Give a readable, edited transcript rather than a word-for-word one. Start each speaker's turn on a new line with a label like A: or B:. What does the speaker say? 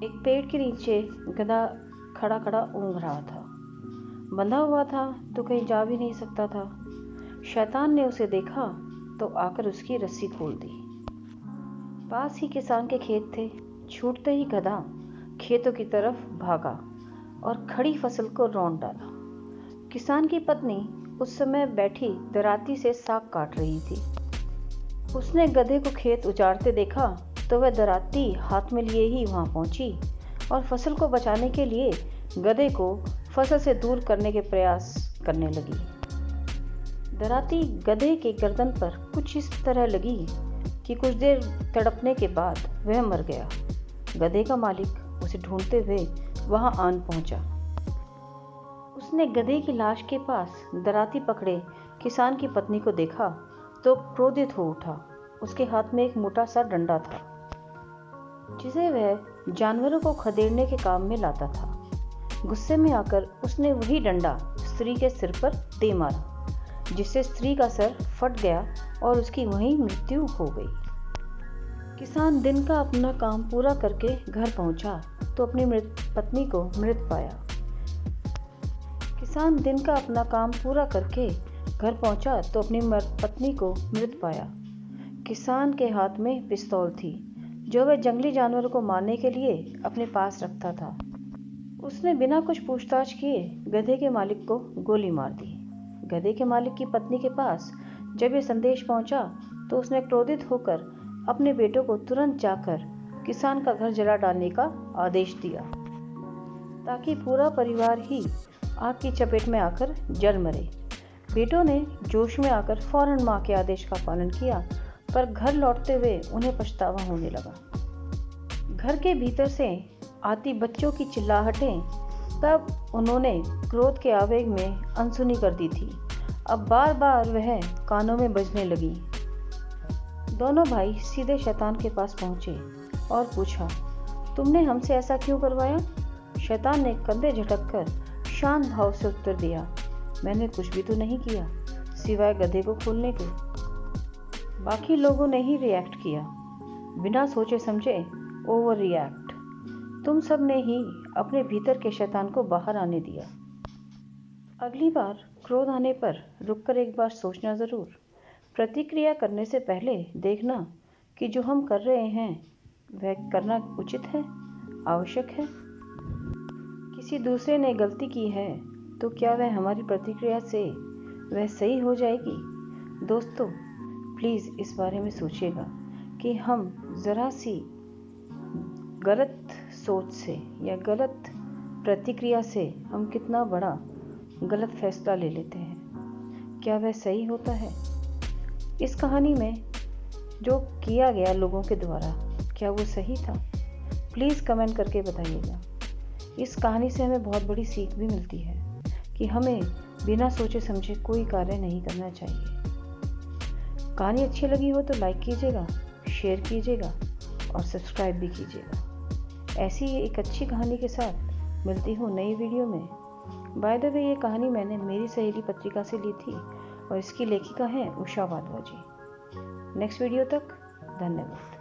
A: एक पेड़ के नीचे गधा खड़ा खड़ा ऊँघ रहा था। बंधा हुआ था तो कहीं जा भी नहीं सकता था। शैतान ने उसे देखा तो आकर उसकी रस्सी खोल दी। पास ही किसान के खेत थे। छूटते ही गधा खेतों की तरफ भागा और खड़ी फसल को रौंद डाला। किसान की पत्नी उस समय बैठी दराती से साग काट रही थी। उसने गधे को खेत उजाड़ते देखा तो वह दराती हाथ में लिए ही वहां पहुंची और फसल को बचाने के लिए गधे को फसल से दूर करने के प्रयास करने लगी। दराती गधे के गर्दन पर कुछ इस तरह लगी कि कुछ देर तड़पने के बाद वह मर गया। गधे का मालिक उसे ढूंढते हुए वहां आन पहुंचा। उसने गधे की लाश के पास दराती पकड़े किसान की पत्नी को देखा तो क्रोधित हो उठा। उसके हाथ में एक मोटा सा डंडा था जिसे वह जानवरों को खदेड़ने के काम में लाता था। गुस्से में आकर उसने वही डंडा स्त्री के सिर पर दे मारा, जिससे स्त्री का सर फट गया और उसकी वहीं मृत्यु हो गई। किसान दिन का अपना काम पूरा करके घर पहुंचा तो अपनी पत्नी को मृत पाया। किसान दिन का अपना काम पूरा करके घर पहुंचा तो अपनी पत्नी को मृत पाया। किसान के हाथ में पिस्तौल थी जो वह जंगली जानवरों को मारने के लिए अपने पास रखता था। उसने बिना कुछ पूछताछ किए गधे के मालिक को गोली मार दी। गधे के मालिक की पत्नी के पास जब यह संदेश पहुंचा तो उसने क्रोधित होकर अपने बेटों को तुरंत जाकर किसान का घर जला डालने का आदेश दिया ताकि पूरा परिवार ही आग की चपेट में आकर जल मरे। बेटों ने जोश में आकर फौरन मां के आदेश का पालन किया, पर घर लौटते हुए उन्हें पछतावा होने लगा। घर के भीतर से आती बच्चों की चिल्लाहटें तब उन्होंने क्रोध के आवेग में अनसुनी कर दी थी। अब बार बार वह कानों में बजने लगी। दोनों भाई सीधे शैतान के पास पहुंचे और पूछा, तुमने हमसे ऐसा क्यों करवाया? शैतान ने कंधे झटककर शांत भाव से उत्तर दिया, मैंने कुछ भी तो नहीं किया सिवाय गधे को खोलने के। बाकी लोगों ने ही रिएक्ट किया, बिना सोचे समझे ओवर रिएक्ट। तुम सब ने ही अपने भीतर के शैतान को बाहर आने दिया। अगली बार क्रोध आने पर रुककर एक बार सोचना जरूर। प्रतिक्रिया करने से पहले देखना कि जो हम कर रहे हैं वह करना उचित है, आवश्यक है। किसी दूसरे ने गलती की है तो क्या वह हमारी प्रतिक्रिया से वह सही हो जाएगी? दोस्तों, प्लीज़ इस बारे में सोचिएगा कि हम ज़रा सी गलत सोच से या गलत प्रतिक्रिया से हम कितना बड़ा गलत फैसला ले लेते हैं। क्या वह सही होता है? इस कहानी में जो किया गया लोगों के द्वारा क्या वो सही था? प्लीज़ कमेंट करके बताइएगा। इस कहानी से हमें बहुत बड़ी सीख भी मिलती है कि हमें बिना सोचे समझे कोई कार्य नहीं करना चाहिए। कहानी अच्छी लगी हो तो लाइक कीजिएगा, शेयर कीजिएगा और सब्सक्राइब भी कीजिएगा। ऐसी ही एक अच्छी कहानी के साथ मिलती हूँ नई वीडियो में। बाय द वे, ये कहानी मैंने मेरी सहेली पत्रिका से ली थी और इसकी लेखिका हैं उषा वाधवा जी। नेक्स्ट वीडियो तक धन्यवाद।